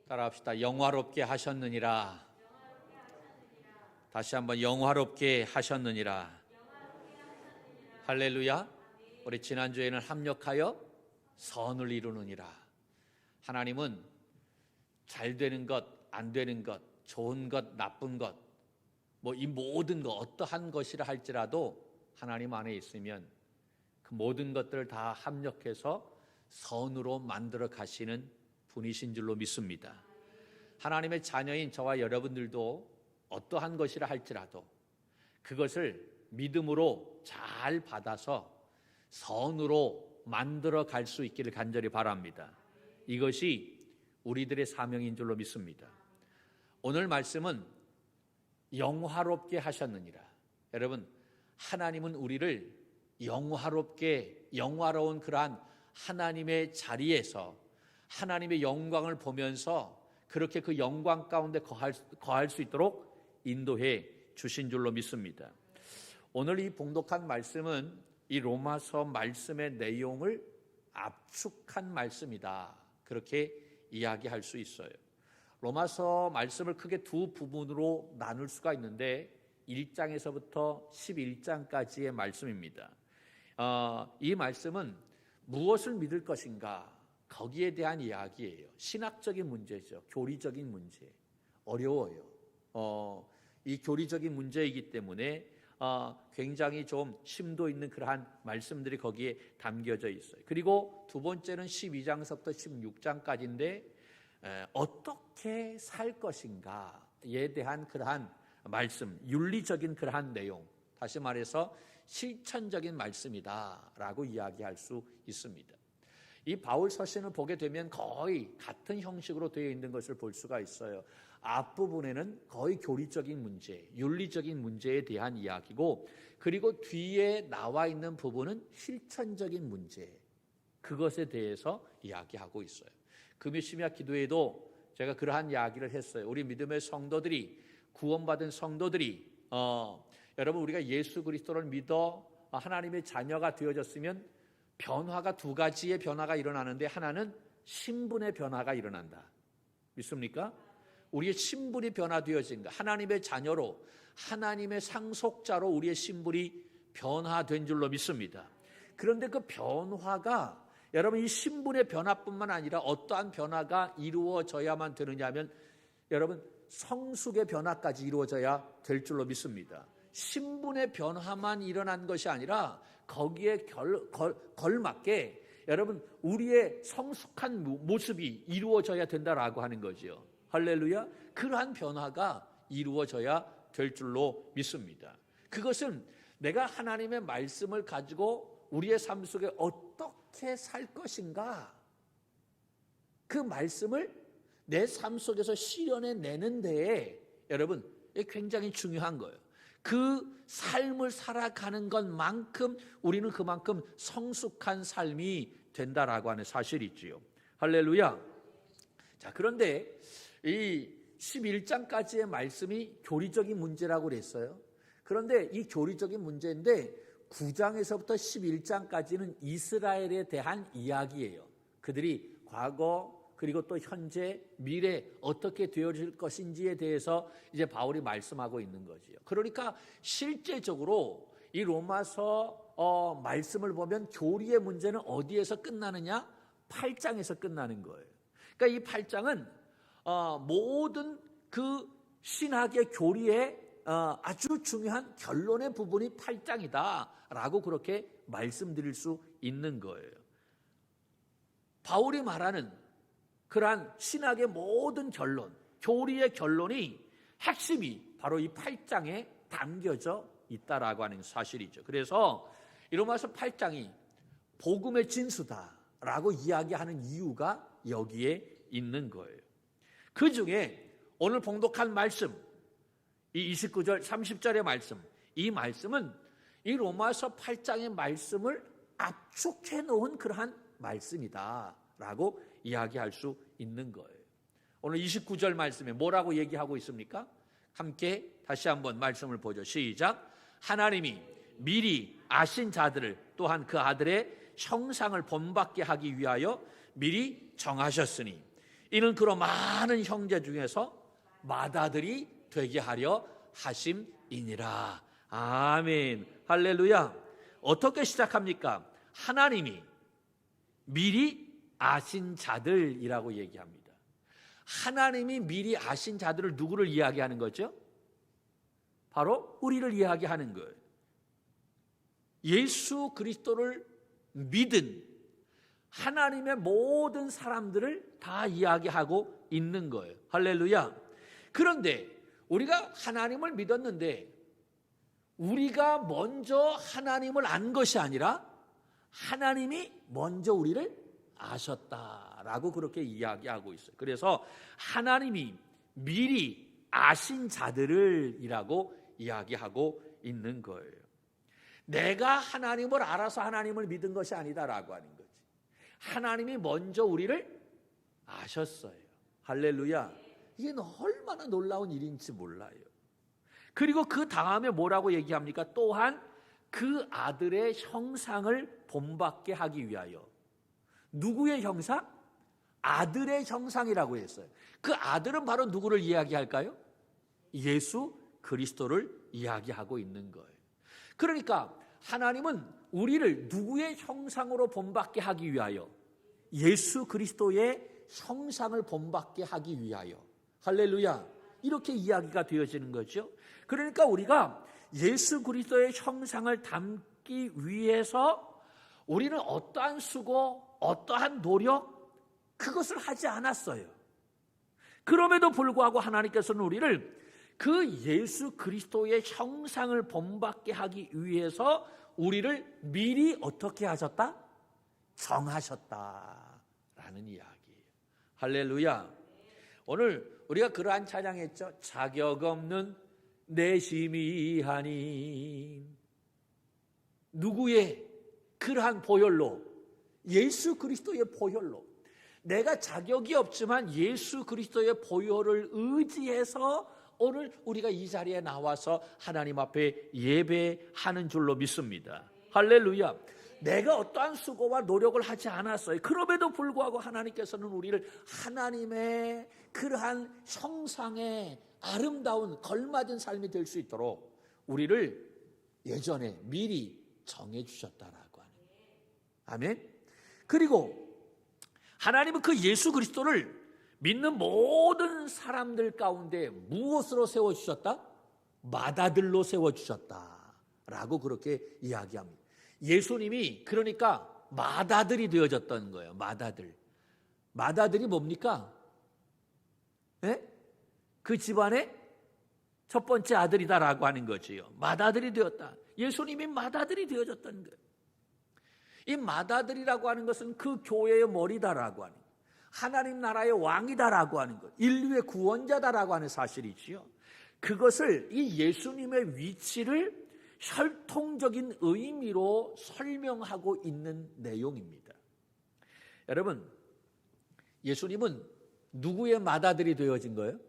따라합시다. 영화롭게 하셨느니라. 다시 한번 영화롭게 하셨느니라. 할렐루야. 우리 지난주에는 합력하여 선을 이루느니라. 하나님은 잘 되는 것, 안 되는 것, 좋은 것, 나쁜 것, 이 모든 것, 어떠한 것이라 할지라도 하나님 안에 있으면 그 모든 것들을 다 합력해서 선으로 만들어 가시는 분이신 줄로 믿습니다. 하나님의 자녀인 저와 여러분들도 어떠한 것이라 할지라도 그것을 믿음으로 잘 받아서 선으로 만들어 갈 수 있기를 간절히 바랍니다. 이것이 우리들의 사명인 줄로 믿습니다. 오늘 말씀은 영화롭게 하셨느니라. 여러분, 하나님은 우리를 영화로운 그러한 하나님의 자리에서 하나님의 영광을 보면서 그렇게 그 영광 가운데 거할 수 있도록 인도해 주신 줄로 믿습니다. 오늘 이 봉독한 말씀은 이 로마서 말씀의 내용을 압축한 말씀이다, 그렇게 이야기할 수 있어요. 로마서 말씀을 크게 두 부분으로 나눌 수가 있는데 1장에서부터 11장까지의 말씀입니다. 이 말씀은 무엇을 믿을 것인가, 거기에 대한 이야기예요. 신학적인 문제죠. 교리적인 문제. 어려워요. 이 교리적인 문제이기 때문에 굉장히 좀 심도 있는 그러한 말씀들이 거기에 담겨져 있어요. 그리고 두 번째는 12장서부터 16장까지인데 어떻게 살 것인가에 대한 그러한 말씀, 윤리적인 그러한 내용, 다시 말해서 실천적인 말씀이다라고 이야기할 수 있습니다. 이 바울 서신을 보게 되면 거의 같은 형식으로 되어 있는 것을 볼 수가 있어요. 앞부분에는 거의 교리적인 문제, 윤리적인 문제에 대한 이야기고, 그리고 뒤에 나와 있는 부분은 실천적인 문제, 그것에 대해서 이야기하고 있어요. 금요 심야 기도에도 제가 그러한 이야기를 했어요. 우리 믿음의 성도들이, 구원받은 성도들이 여러분, 우리가 예수 그리스도를 믿어 하나님의 자녀가 되어졌으면 변화가 두 가지의 변화가 일어나는데, 하나는 신분의 변화가 일어난다. 믿습니까? 우리의 신분이 변화되어진 것, 하나님의 자녀로, 하나님의 상속자로 우리의 신분이 변화된 줄로 믿습니다. 그런데 그 변화가, 여러분, 이 신분의 변화뿐만 아니라 어떠한 변화가 이루어져야만 되느냐 하면, 여러분, 성숙의 변화까지 이루어져야 될 줄로 믿습니다. 신분의 변화만 일어난 것이 아니라 거기에 걸맞게 여러분, 우리의 성숙한 모습이 이루어져야 된다라고 하는 거죠. 할렐루야. 그러한 변화가 이루어져야 될 줄로 믿습니다. 그것은 내가 하나님의 말씀을 가지고 우리의 삶 속에 어떻게 살 것인가, 그 말씀을 내 삶 속에서 실현해내는 데에 여러분 굉장히 중요한 거예요. 그 삶을 살아가는 것만큼 우리는 그만큼 성숙한 삶이 된다라고 하는 사실이지요. 할렐루야. 자, 그런데 이 11장까지의 말씀이 교리적인 문제라고 그랬어요. 그런데 이 교리적인 문제인데 9장에서부터 11장까지는 이스라엘에 대한 이야기예요. 그들이 과거, 그리고 또 현재, 미래 어떻게 되어질 것인지에 대해서 이제 바울이 말씀하고 있는 거지요. 그러니까 실제적으로 이 로마서 말씀을 보면 교리의 문제는 어디에서 끝나느냐? 8장에서 끝나는 거예요. 그러니까 이 8장은 모든 그 신학의 교리의 아주 중요한 결론의 부분이 8장이다라고 그렇게 말씀드릴 수 있는 거예요. 바울이 말하는 그러한 신학의 모든 결론, 교리의 결론이, 핵심이 바로 이 8장에 담겨져 있다라고 하는 사실이죠. 그래서 이 로마서 8장이 복음의 진수다라고 이야기하는 이유가 여기에 있는 거예요. 그 중에 오늘 봉독한 말씀, 이 29절, 30절의 말씀, 이 말씀은 이 로마서 8장의 말씀을 압축해 놓은 그러한 말씀이다라고 이야기할 수 있는 거예요. 오늘 29절 말씀에 뭐라고 얘기하고 있습니까? 함께 다시 한번 말씀을 보죠. 시작. 하나님이 미리 아신 자들을 또한 그 아들의 형상을 본받게 하기 위하여 미리 정하셨으니 이는 그런 많은 형제 중에서 맏아들이 되게 하려 하심이니라. 아멘. 할렐루야. 어떻게 시작합니까? 하나님이 미리 아신 자들이라고 얘기합니다. 하나님이 미리 아신 자들을 누구를 이야기하는 거죠? 바로 우리를 이야기하는 거예요. 예수 그리스도를 믿은 하나님의 모든 사람들을 다 이야기하고 있는 거예요. 할렐루야. 그런데 우리가 하나님을 믿었는데 우리가 먼저 하나님을 안 것이 아니라 하나님이 먼저 우리를 아셨다라고 그렇게 이야기하고 있어요. 그래서 하나님이 미리 아신 자들이라고 이야기하고 있는 거예요. 내가 하나님을 알아서 하나님을 믿은 것이 아니다라고 하는 거지. 하나님이 먼저 우리를 아셨어요. 할렐루야. 이게 얼마나 놀라운 일인지 몰라요. 그리고 그 다음에 뭐라고 얘기합니까? 또한 그 아들의 형상을 본받게 하기 위하여. 누구의 형상? 아들의 형상이라고 했어요. 그 아들은 바로 누구를 이야기할까요? 예수 그리스도를 이야기하고 있는 거예요. 그러니까 하나님은 우리를 누구의 형상으로 본받게 하기 위하여? 예수 그리스도의 형상을 본받게 하기 위하여. 할렐루야. 이렇게 이야기가 되어지는 거죠. 그러니까 우리가 예수 그리스도의 형상을 담기 위해서 우리는 어떠한 수고, 어떠한 노력, 그것을 하지 않았어요. 그럼에도 불구하고 하나님께서는 우리를 그 예수 그리스도의 형상을 본받게 하기 위해서 우리를 미리 어떻게 하셨다? 정하셨다라는 이야기예요. 할렐루야. 오늘 우리가 그러한 찬양했죠. 자격 없는 내심이 하니. 누구의 그러한 보혈로? 예수 그리스도의 보혈로. 내가 자격이 없지만 예수 그리스도의 보혈을 의지해서 오늘 우리가 이 자리에 나와서 하나님 앞에 예배하는 줄로 믿습니다. 할렐루야. 내가 어떠한 수고와 노력을 하지 않았어요. 그럼에도 불구하고 하나님께서는 우리를 하나님의 그러한 형상의 아름다운 걸맞은 삶이 될 수 있도록 우리를 예전에 미리 정해주셨다라고 하는 거예요. 아멘. 그리고 하나님은 그 예수 그리스도를 믿는 모든 사람들 가운데 무엇으로 세워주셨다? 맏아들로 세워주셨다라고 그렇게 이야기합니다. 예수님이 그러니까 맏아들이 되어졌던 거예요. 맏아들. 맏아들이 뭡니까? 네? 그 집안의 첫 번째 아들이다라고 하는 거지요. 맏아들이 되었다. 예수님이 맏아들이 되어졌던 거예요. 이 맏아들이라고 하는 것은 그 교회의 머리다라고 하는 거예요. 하나님 나라의 왕이다라고 하는 것, 인류의 구원자다라고 하는 사실이지요. 그것을 이 예수님의 위치를 혈통적인 의미로 설명하고 있는 내용입니다. 여러분, 예수님은 누구의 맏아들이 되어진 거예요?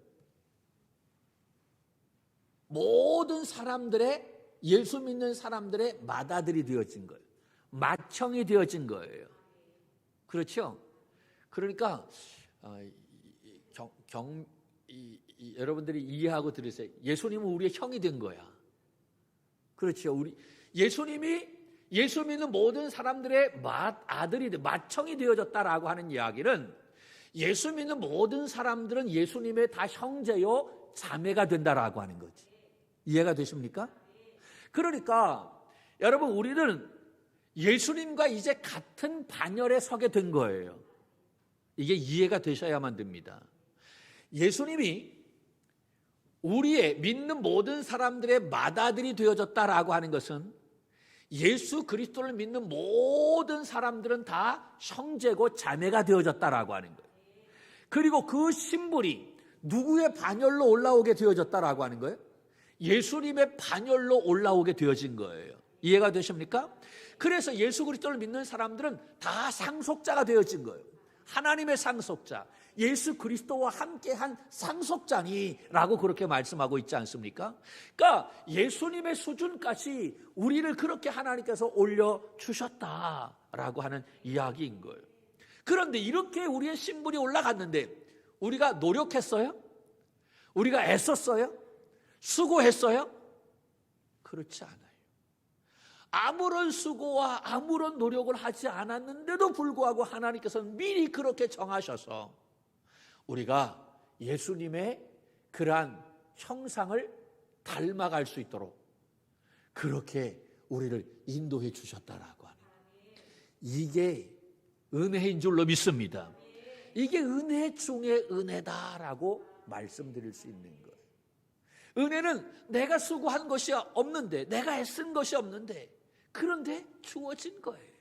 모든 사람들의, 예수 믿는 사람들의 맏아들이 되어진 거예요. 맏형이 되어진 거예요. 그렇죠? 그러니까 여러분들이 이해하고 들으세요. 예수님은 우리의 형이 된 거야. 그렇죠. 우리 예수님이 예수 믿는 모든 사람들의 맏아들이, 맏형이 되어졌다라고 하는 이야기는 예수 믿는 모든 사람들은 예수님의 다 형제요 자매가 된다라고 하는 거지. 이해가 되십니까? 그러니까 여러분, 우리는 예수님과 이제 같은 반열에 서게 된 거예요. 이게 이해가 되셔야만 됩니다. 예수님이 우리의 믿는 모든 사람들의 맏아들이 되어졌다라고 하는 것은 예수 그리스도를 믿는 모든 사람들은 다 형제고 자매가 되어졌다라고 하는 거예요. 그리고 그 신분이 누구의 반열로 올라오게 되어졌다라고 하는 거예요? 예수님의 반열로 올라오게 되어진 거예요. 이해가 되십니까? 그래서 예수 그리스도를 믿는 사람들은 다 상속자가 되어진 거예요. 하나님의 상속자, 예수 그리스도와 함께한 상속자니라고 그렇게 말씀하고 있지 않습니까? 그러니까 예수님의 수준까지 우리를 그렇게 하나님께서 올려주셨다라고 하는 이야기인 거예요. 그런데 이렇게 우리의 신분이 올라갔는데 우리가 노력했어요? 우리가 애썼어요? 수고했어요? 그렇지 않아요. 아무런 수고와 아무런 노력을 하지 않았는데도 불구하고 하나님께서는 미리 그렇게 정하셔서 우리가 예수님의 그러한 형상을 닮아갈 수 있도록 그렇게 우리를 인도해 주셨다라고 하는, 이게 은혜인 줄로 믿습니다. 이게 은혜 중에 은혜다라고 말씀드릴 수 있는 거예요. 은혜는 내가 수고한 것이 없는데, 내가 애쓴 것이 없는데, 그런데 주어진 거예요.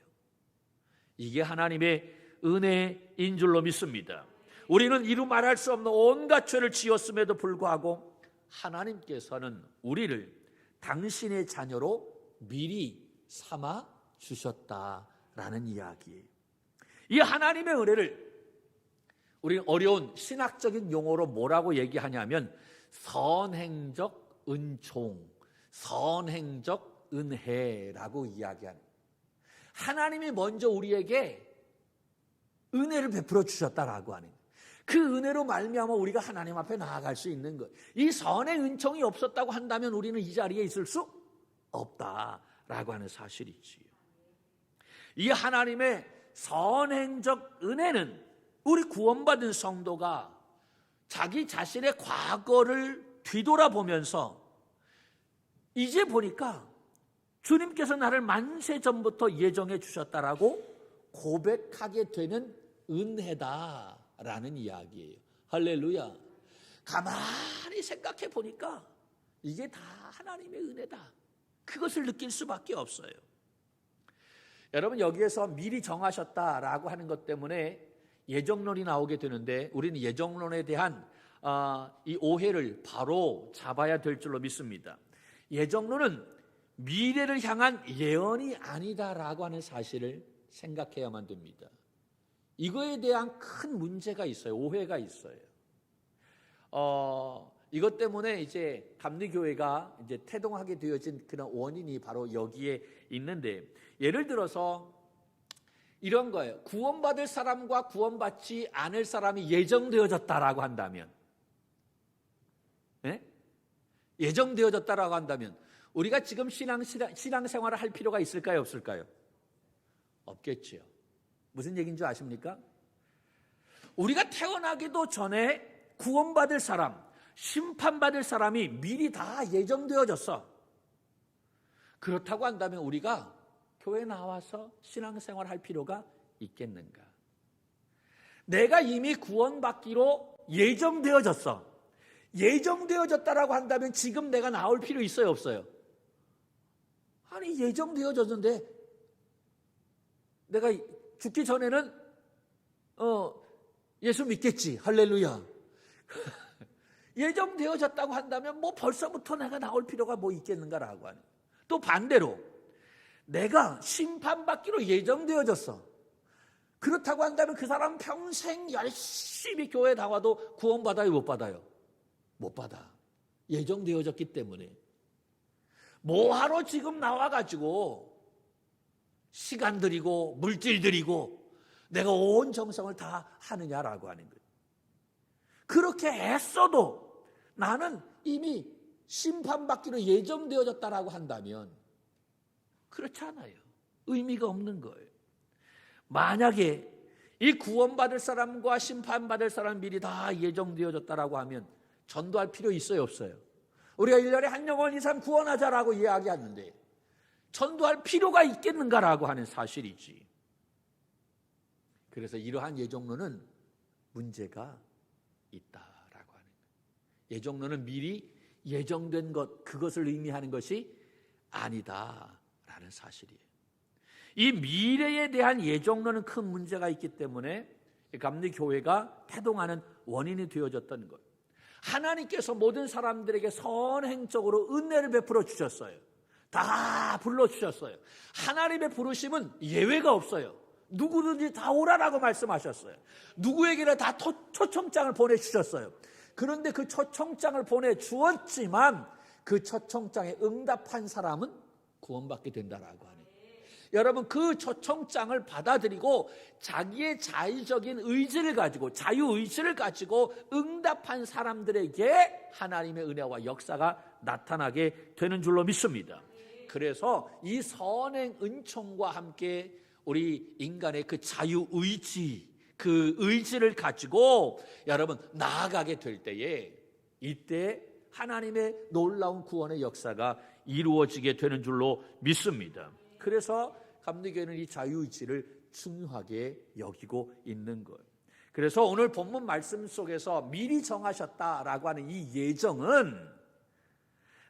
이게 하나님의 은혜인 줄로 믿습니다. 우리는 이루 말할 수 없는 온갖 죄를 지었음에도 불구하고 하나님께서는 우리를 당신의 자녀로 미리 삼아 주셨다라는 이야기예요. 이 하나님의 은혜를 우리는 어려운 신학적인 용어로 뭐라고 얘기하냐면 선행적 은총, 선행적 은혜라고 이야기하는, 하나님이 먼저 우리에게 은혜를 베풀어 주셨다라고 하는, 그 은혜로 말미암아 우리가 하나님 앞에 나아갈 수 있는 것. 이 선의 은총이 없었다고 한다면 우리는 이 자리에 있을 수 없다라고 하는 사실이지요. 이 하나님의 선행적 은혜는 우리 구원받은 성도가 자기 자신의 과거를 뒤돌아보면서 이제 보니까 주님께서 나를 만세 전부터 예정해 주셨다라고 고백하게 되는 은혜다라는 이야기예요. 할렐루야. 가만히 생각해 보니까 이게 다 하나님의 은혜다. 그것을 느낄 수밖에 없어요. 여러분, 여기에서 미리 정하셨다라고 하는 것 때문에 예정론이 나오게 되는데, 우리는 예정론에 대한 이 오해를 바로 잡아야 될 줄로 믿습니다. 예정론은 미래를 향한 예언이 아니다라고 하는 사실을 생각해야만 됩니다. 이거에 대한 큰 문제가 있어요. 오해가 있어요. 이것 때문에 이제 감리교회가 이제 태동하게 되어진 그런 원인이 바로 여기에 있는데, 예를 들어서 이런 거예요. 구원받을 사람과 구원받지 않을 사람이 예정되어졌다라고 한다면, 네? 예정되어졌다라고 한다면 우리가 지금 신앙생활을 할 필요가 있을까요, 없을까요? 없겠죠. 무슨 얘기인 줄 아십니까? 우리가 태어나기도 전에 구원받을 사람, 심판받을 사람이 미리 다 예정되어졌어. 그렇다고 한다면 우리가 교회 나와서 신앙생활 할 필요가 있겠는가? 내가 이미 구원받기로 예정되어졌어. 예정되어졌다라고 한다면 지금 내가 나올 필요 있어요, 없어요? 아니, 예정되어졌는데 내가 죽기 전에는 예수 믿겠지. 할렐루야. 예정되어졌다고 한다면 뭐 벌써부터 내가 나올 필요가 뭐 있겠는가라고 하는. 또 반대로 내가 심판받기로 예정되어졌어. 그렇다고 한다면 그 사람 평생 열심히 교회 나와도 구원받아요, 못 받아요? 못 받아. 예정되어졌기 때문에. 뭐하러 지금 나와가지고 시간 들이고 물질 들이고 내가 온 정성을 다 하느냐라고 하는 거예요. 그렇게 애써도 나는 이미 심판받기로 예정되어졌다라고 한다면 그렇지 않아요. 의미가 없는 거예요. 만약에 이 구원받을 사람과 심판받을 사람 미리 다 예정되어졌다라고 하면 전도할 필요 있어요, 없어요? 우리가 1년에 한 영혼 이상 구원하자라고 이야기하는데 전도할 필요가 있겠는가라고 하는 사실이지. 그래서 이러한 예정론은 문제가 있다라고 하는 거예요. 예정론은 미리 예정된 것, 그것을 의미하는 것이 아니다라는 사실이에요. 이 미래에 대한 예정론은 큰 문제가 있기 때문에 감리교회가 태동하는 원인이 되어졌던 것. 하나님께서 모든 사람들에게 선행적으로 은혜를 베풀어 주셨어요. 다 불러주셨어요. 하나님의 부르심은 예외가 없어요. 누구든지 다 오라라고 말씀하셨어요. 누구에게나 다 초청장을 보내주셨어요. 그런데 그 초청장을 보내주었지만 그 초청장에 응답한 사람은 구원받게 된다라고 하네요. 여러분 그 초청장을 받아들이고 자기의 자의적인 의지를 가지고 자유의지를 가지고 응답한 사람들에게 하나님의 은혜와 역사가 나타나게 되는 줄로 믿습니다. 그래서 이 선행 은총과 함께 우리 인간의 그 자유의지, 그 의지를 가지고 여러분 나아가게 될 때에 이때 하나님의 놀라운 구원의 역사가 이루어지게 되는 줄로 믿습니다. 그래서 감리교회는 이 자유의지를 중요하게 여기고 있는 거예요. 그래서 오늘 본문 말씀 속에서 미리 정하셨다라고 하는 이 예정은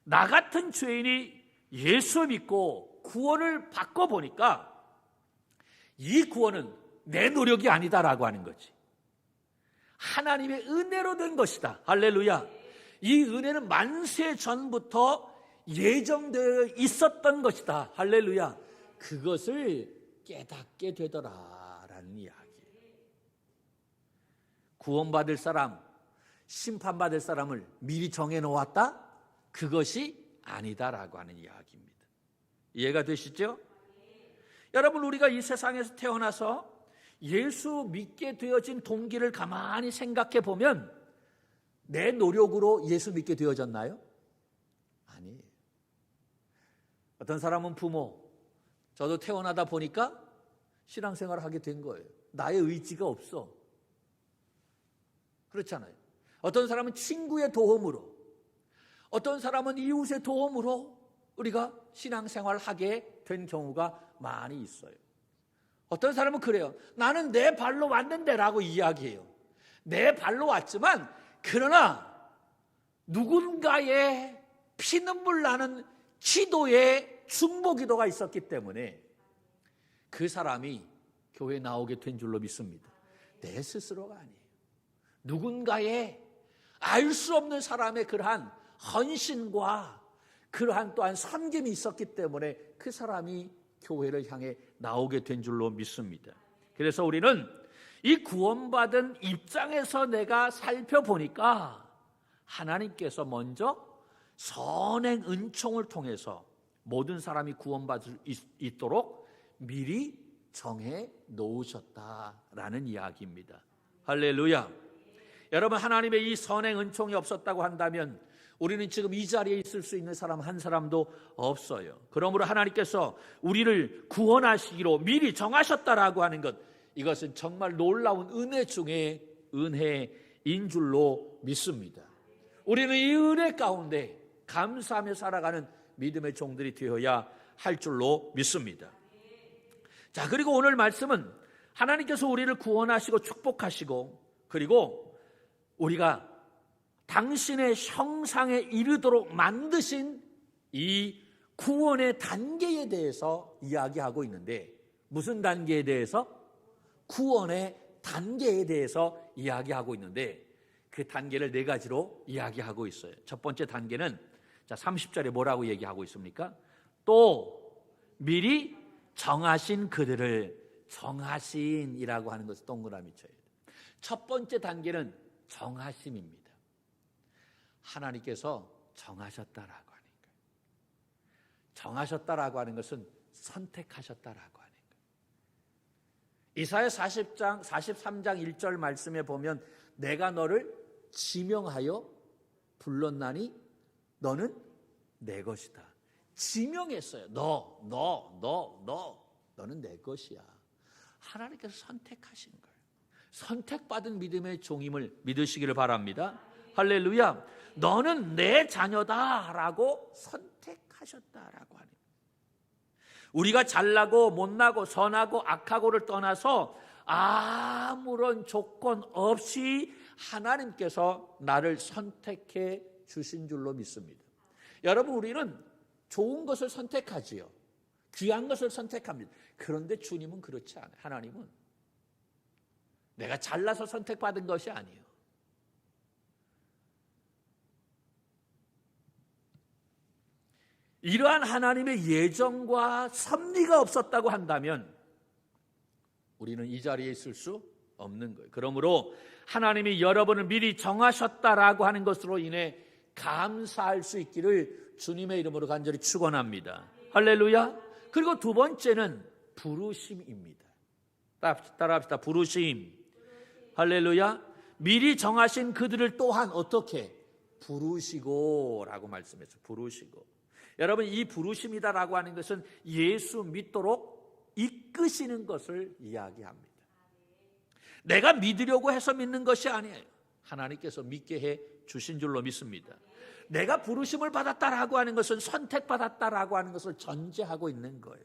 나 같은 죄인이 예수 믿고 구원을 받고 보니까 이 구원은 내 노력이 아니다라고 하는 거지. 하나님의 은혜로 된 것이다. 할렐루야. 이 은혜는 만세 전부터 예정되어 있었던 것이다. 할렐루야. 그것을 깨닫게 되더라라는 이야기. 구원받을 사람, 심판받을 사람을 미리 정해놓았다? 그것이 아니다라고 하는 이야기입니다. 이해가 되시죠? 여러분 우리가 이 세상에서 태어나서 예수 믿게 되어진 동기를 가만히 생각해 보면 내 노력으로 예수 믿게 되어졌나요? 아니에요. 어떤 사람은 부모, 저도 태어나다 보니까 신앙생활을 하게 된 거예요. 나의 의지가 없어. 그렇잖아요. 어떤 사람은 친구의 도움으로, 어떤 사람은 이웃의 도움으로 우리가 신앙생활을 하게 된 경우가 많이 있어요. 어떤 사람은 그래요. 나는 내 발로 왔는데라고 이야기해요. 내 발로 왔지만 그러나 누군가의 피눈물 나는 기도에 중보기도가 있었기 때문에 그 사람이 교회에 나오게 된 줄로 믿습니다. 내 스스로가 아니에요. 누군가의 알 수 없는 사람의 그러한 헌신과 그러한 또한 섬김이 있었기 때문에 그 사람이 교회를 향해 나오게 된 줄로 믿습니다. 그래서 우리는 이 구원받은 입장에서 내가 살펴보니까 하나님께서 먼저 선행 은총을 통해서 모든 사람이 구원받을 수 있도록 미리 정해 놓으셨다라는 이야기입니다. 할렐루야. 여러분 하나님의 이 선행 은총이 없었다고 한다면 우리는 지금 이 자리에 있을 수 있는 사람 한 사람도 없어요. 그러므로 하나님께서 우리를 구원하시기로 미리 정하셨다라고 하는 것, 이것은 정말 놀라운 은혜 중에 은혜인 줄로 믿습니다. 우리는 이 은혜 가운데 감사하며 살아가는 믿음의 종들이 되어야 할 줄로 믿습니다. 자, 그리고 오늘 말씀은 하나님께서 우리를 구원하시고 축복하시고 그리고 우리가 당신의 형상에 이르도록 만드신 이 구원의 단계에 대해서 이야기하고 있는데, 무슨 단계에 대해서? 구원의 단계에 대해서 이야기하고 있는데 그 단계를 네 가지로 이야기하고 있어요. 첫 번째 단계는 30절에 뭐라고 얘기하고 있습니까? 또 미리 정하신 그들을, 정하신이라고 하는 것을 동그라미 쳐야 돼요. 첫 번째 단계는 정하심입니다. 하나님께서 정하셨다라고 하는 거예요. 정하셨다라고 하는 것은 선택하셨다라고 하는 거예요. 이사야 43장 1절 말씀에 보면 내가 너를 지명하여 불렀나니 너는 내 것이다. 지명했어요. 너는 내 것이야. 하나님께서 선택하신 거예요. 선택받은 믿음의 종임을 믿으시기를 바랍니다. 할렐루야. 너는 내 자녀다라고 선택하셨다라고 하는 거예요. 우리가 잘나고 못나고 선하고 악하고를 떠나서 아무런 조건 없이 하나님께서 나를 선택해 주신 줄로 믿습니다. 여러분, 우리는 좋은 것을 선택하지요. 귀한 것을 선택합니다. 그런데 주님은 그렇지 않아요. 하나님은 내가 잘나서 선택받은 것이 아니에요. 이러한 하나님의 예정과 섭리가 없었다고 한다면 우리는 이 자리에 있을 수 없는 거예요. 그러므로 하나님이 여러분을 미리 정하셨다라고 하는 것으로 인해 감사할 수 있기를 주님의 이름으로 간절히 축원합니다. 할렐루야. 그리고 두 번째는 부르심입니다. 따라합시다. 부르심. 할렐루야. 미리 정하신 그들을 또한 어떻게? 부르시고 라고 말씀했어요. 부르시고. 여러분, 이 부르심이다라고 하는 것은 예수 믿도록 이끄시는 것을 이야기합니다. 내가 믿으려고 해서 믿는 것이 아니에요. 하나님께서 믿게 해 주신 줄로 믿습니다. 내가 부르심을 받았다라고 하는 것은 선택받았다라고 하는 것을 전제하고 있는 거예요.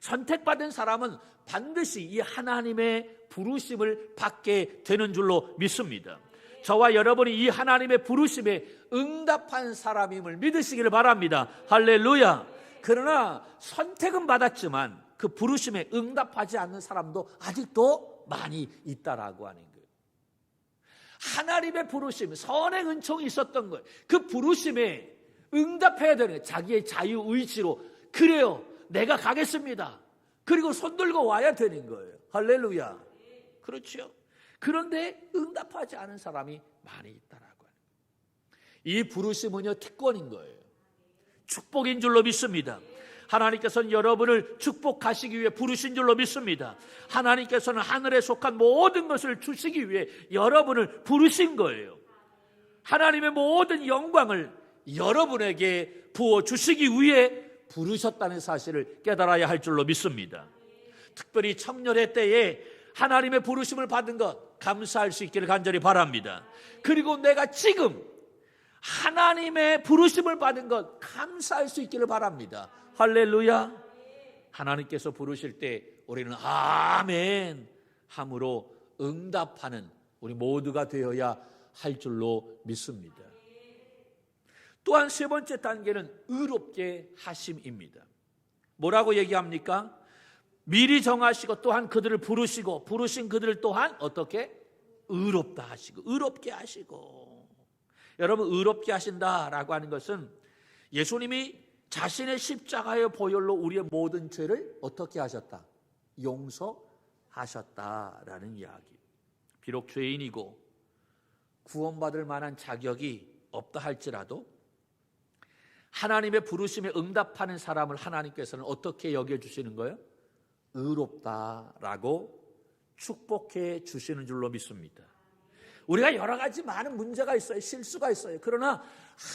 선택받은 사람은 반드시 이 하나님의 부르심을 받게 되는 줄로 믿습니다. 저와 여러분이 이 하나님의 부르심에 응답한 사람임을 믿으시기를 바랍니다. 할렐루야. 그러나 선택은 받았지만 그 부르심에 응답하지 않는 사람도 아직도 많이 있다라고 하는 거예요. 하나님의 부르심, 선의 은총이 있었던 거예요. 그 부르심에 응답해야 되는 거예요. 자기의 자유의지로 그래요, 내가 가겠습니다. 그리고 손들고 와야 되는 거예요. 할렐루야. 그렇죠. 그런데 응답하지 않은 사람이 많이 있다라고 하는 거예요. 이 부르심은요, 특권인 거예요. 축복인 줄로 믿습니다. 하나님께서는 여러분을 축복하시기 위해 부르신 줄로 믿습니다. 하나님께서는 하늘에 속한 모든 것을 주시기 위해 여러분을 부르신 거예요. 하나님의 모든 영광을 여러분에게 부어주시기 위해 부르셨다는 사실을 깨달아야 할 줄로 믿습니다. 특별히 청년의 때에 하나님의 부르심을 받은 것 감사할 수 있기를 간절히 바랍니다. 그리고 내가 지금 하나님의 부르심을 받은 것 감사할 수 있기를 바랍니다. 할렐루야. 하나님께서 부르실 때 우리는 아멘 함으로 응답하는 우리 모두가 되어야 할 줄로 믿습니다. 또한 세 번째 단계는 의롭게 하심입니다. 뭐라고 얘기합니까? 미리 정하시고 또한 그들을 부르시고 부르신 그들을 또한 어떻게? 의롭다 하시고 의롭게 하시고. 여러분, 의롭게 하신다라고 하는 것은 예수님이 자신의 십자가의 보혈로 우리의 모든 죄를 어떻게 하셨다? 용서하셨다라는 이야기. 비록 죄인이고 구원받을 만한 자격이 없다 할지라도 하나님의 부르심에 응답하는 사람을 하나님께서는 어떻게 여겨주시는 거예요? 의롭다라고 축복해 주시는 줄로 믿습니다. 우리가 여러 가지 많은 문제가 있어요. 실수가 있어요. 그러나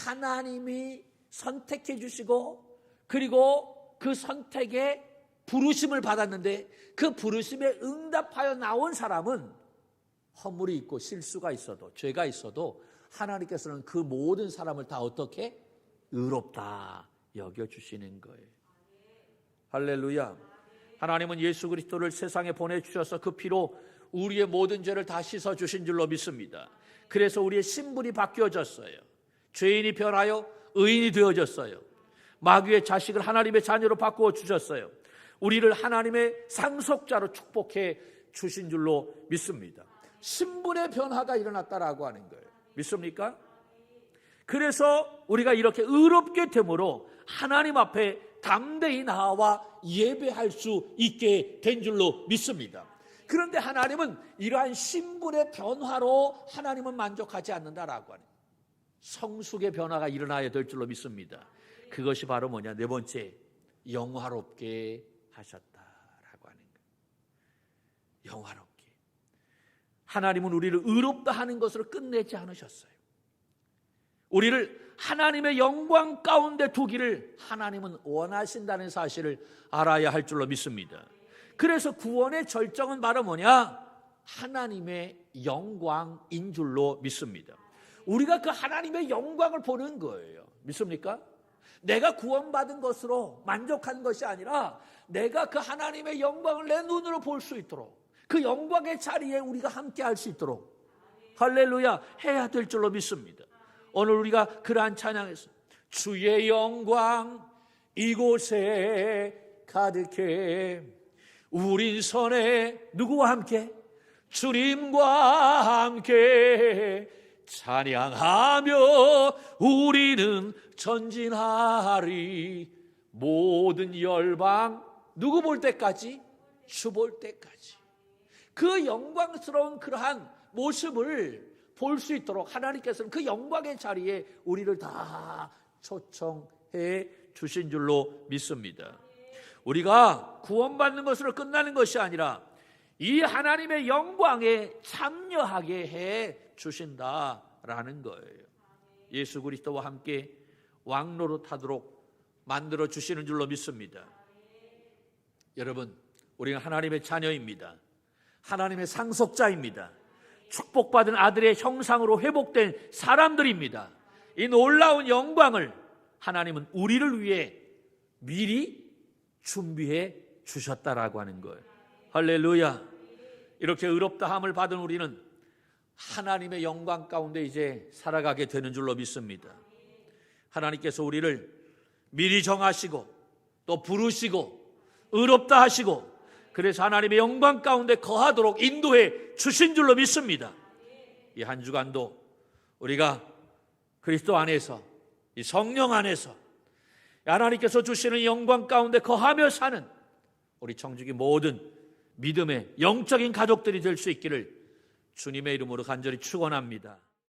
하나님이 선택해 주시고 그리고 그 선택에 부르심을 받았는데 그 부르심에 응답하여 나온 사람은 허물이 있고 실수가 있어도 죄가 있어도 하나님께서는 그 모든 사람을 다 어떻게? 의롭다 여겨주시는 거예요. 할렐루야. 하나님은 예수 그리스도를 세상에 보내주셔서 그 피로 우리의 모든 죄를 다 씻어주신 줄로 믿습니다. 그래서 우리의 신분이 바뀌어졌어요. 죄인이 변하여 의인이 되어졌어요. 마귀의 자식을 하나님의 자녀로 바꾸어 주셨어요. 우리를 하나님의 상속자로 축복해 주신 줄로 믿습니다. 신분의 변화가 일어났다라고 하는 거예요. 믿습니까? 그래서 우리가 이렇게 의롭게 됨으로 하나님 앞에 담대히 나와 예배할 수 있게 된 줄로 믿습니다. 그런데 하나님은 이러한 신분의 변화로 하나님은 만족하지 않는다라고 하는 거예요. 성숙의 변화가 일어나야 될 줄로 믿습니다. 그것이 바로 뭐냐? 네 번째, 영화롭게 하셨다라고 하는 거예요. 영화롭게. 하나님은 우리를 의롭다 하는 것으로 끝내지 않으셨어요. 우리를 하나님의 영광 가운데 두기를 하나님은 원하신다는 사실을 알아야 할 줄로 믿습니다. 그래서 구원의 절정은 바로 뭐냐? 하나님의 영광인 줄로 믿습니다. 우리가 그 하나님의 영광을 보는 거예요. 믿습니까? 내가 구원받은 것으로 만족한 것이 아니라 내가 그 하나님의 영광을 내 눈으로 볼 수 있도록 그 영광의 자리에 우리가 함께 할 수 있도록 할렐루야 해야 될 줄로 믿습니다. 오늘 우리가 그러한 찬양에서 주의 영광 이곳에 가득해 우린 선에 누구와 함께? 주님과 함께 찬양하며 우리는 전진하리. 모든 열방 누구 볼 때까지? 주 볼 때까지. 그 영광스러운 그러한 모습을 볼 수 있도록 하나님께서는 그 영광의 자리에 우리를 다 초청해 주신 줄로 믿습니다. 우리가 구원받는 것으로 끝나는 것이 아니라 이 하나님의 영광에 참여하게 해 주신다라는 거예요. 예수 그리스도와 함께 왕노로 타도록 만들어 주시는 줄로 믿습니다. 여러분, 우리는 하나님의 자녀입니다. 하나님의 상속자입니다. 축복받은 아들의 형상으로 회복된 사람들입니다. 이 놀라운 영광을 하나님은 우리를 위해 미리 준비해 주셨다라고 하는 거예요. 할렐루야. 이렇게 의롭다함을 받은 우리는 하나님의 영광 가운데 이제 살아가게 되는 줄로 믿습니다. 하나님께서 우리를 미리 정하시고 또 부르시고 의롭다 하시고 그래서 하나님의 영광 가운데 거하도록 인도해 주신 줄로 믿습니다. 이 한 주간도 우리가 그리스도 안에서 이 성령 안에서 하나님께서 주시는 영광 가운데 거하며 사는 우리 청중이 모든 믿음의 영적인 가족들이 될 수 있기를 주님의 이름으로 간절히 축원합니다.